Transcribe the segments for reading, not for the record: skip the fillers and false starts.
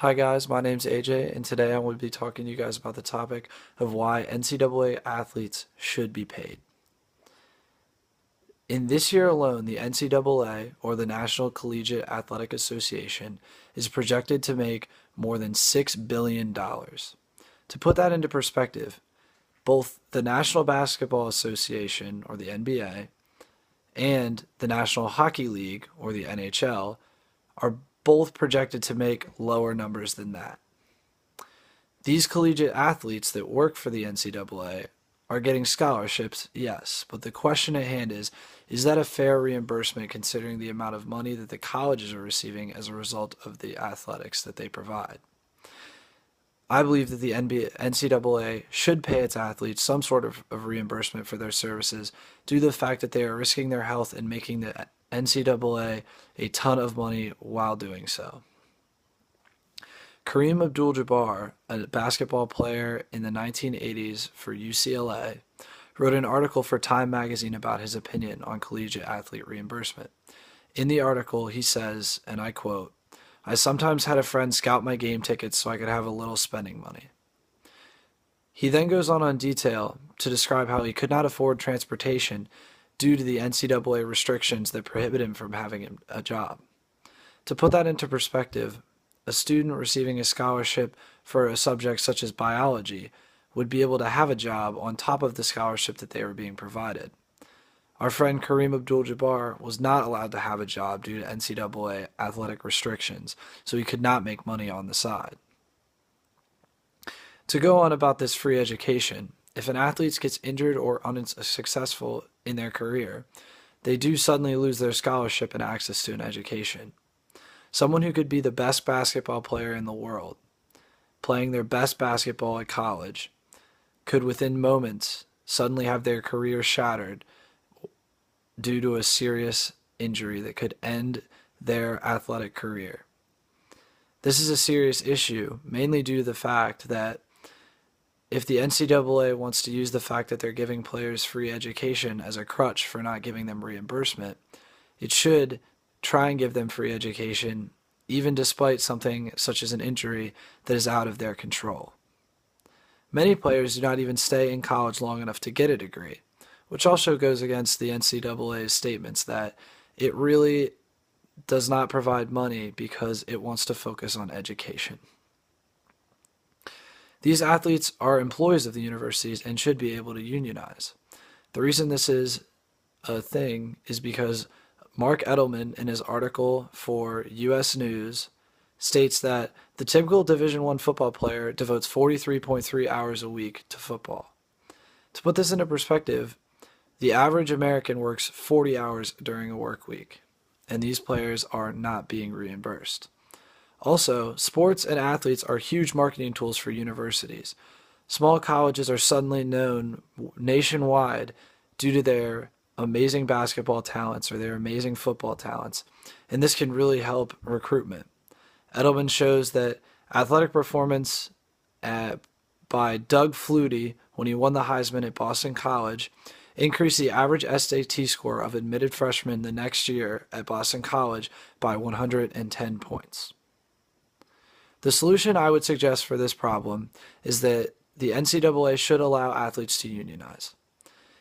Hi guys, my name's AJ, and today I will be talking to you guys about the topic of why NCAA athletes should be paid. In this year alone, the NCAA, or the National Collegiate Athletic Association, is projected to make more than $6 billion. To put that into perspective, both the National Basketball Association, or the NBA, and the National Hockey League, or the NHL, are both projected to make lower numbers than that. These collegiate athletes that work for the NCAA are getting scholarships, yes, but the question at hand is that a fair reimbursement considering the amount of money that the colleges are receiving as a result of the athletics that they provide? I believe that the NCAA should pay its athletes some sort of reimbursement for their services due to the fact that they are risking their health and making the NCAA a ton of money while doing so. Kareem Abdul-Jabbar, a basketball player in the 1980s for UCLA, wrote an article for Time magazine about his opinion on collegiate athlete reimbursement. In the article, he says, and I quote, "I sometimes had a friend scout my game tickets so I could have a little spending money." He then goes on detail to describe how he could not afford transportation due to the NCAA restrictions that prohibit him from having a job. To put that into perspective, a student receiving a scholarship for a subject such as biology would be able to have a job on top of the scholarship that they were being provided. Our friend Kareem Abdul-Jabbar was not allowed to have a job due to NCAA athletic restrictions, so he could not make money on the side. To go on about this free education, if an athlete gets injured or unsuccessful in their career, they do suddenly lose their scholarship and access to an education. Someone who could be the best basketball player in the world, playing their best basketball at college, could within moments suddenly have their career shattered due to a serious injury that could end their athletic career. This is a serious issue, mainly due to the fact that if the NCAA wants to use the fact that they're giving players free education as a crutch for not giving them reimbursement, it should try and give them free education, even despite something such as an injury that is out of their control. Many players do not even stay in college long enough to get a degree, which also goes against the NCAA's statements that it really does not provide money because it wants to focus on education. These athletes are employees of the universities and should be able to unionize. The reason this is a thing is because Mark Edelman, in his article for U.S. News, states that the typical Division I football player devotes 43.3 hours a week to football. To put this into perspective, the average American works 40 hours during a work week, and these players are not being reimbursed. Also, sports and athletes are huge marketing tools for universities. Small colleges are suddenly known nationwide due to their amazing basketball talents or their amazing football talents, and this can really help recruitment. Edelman shows that athletic performance by Doug Flutie when he won the Heisman at Boston College increased the average SAT score of admitted freshmen the next year at Boston College by 110 points. The solution I would suggest for this problem is that the NCAA should allow athletes to unionize.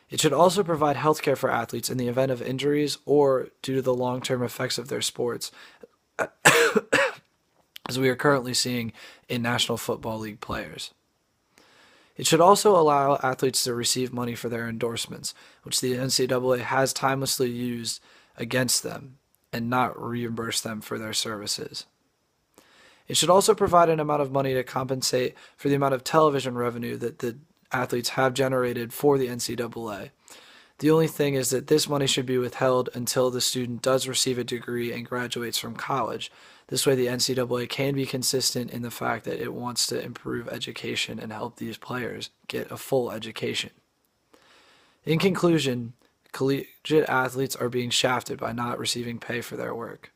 It should also provide health care for athletes in the event of injuries or due to the long-term effects of their sports, as we are currently seeing in National Football League players. It should also allow athletes to receive money for their endorsements, which the NCAA has timelessly used against them, and not reimburse them for their services. It should also provide an amount of money to compensate for the amount of television revenue that the athletes have generated for the NCAA. The only thing is that this money should be withheld until the student does receive a degree and graduates from college. This way the NCAA can be consistent in the fact that it wants to improve education and help these players get a full education. In conclusion, collegiate athletes are being shafted by not receiving pay for their work.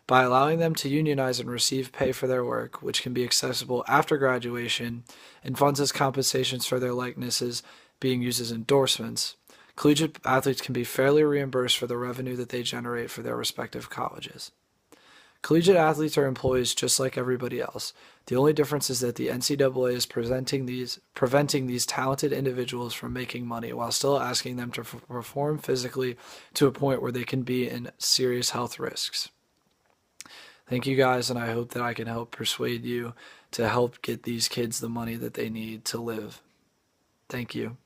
By allowing them to unionize and receive pay for their work, which can be accessible after graduation, and funds as compensations for their likenesses being used as endorsements, collegiate athletes can be fairly reimbursed for the revenue that they generate for their respective colleges. Collegiate athletes are employees just like everybody else. The only difference is that the NCAA is preventing these talented individuals from making money while still asking them to perform physically to a point where they can be in serious health risks. Thank you guys, and I hope that I can help persuade you to help get these kids the money that they need to live. Thank you.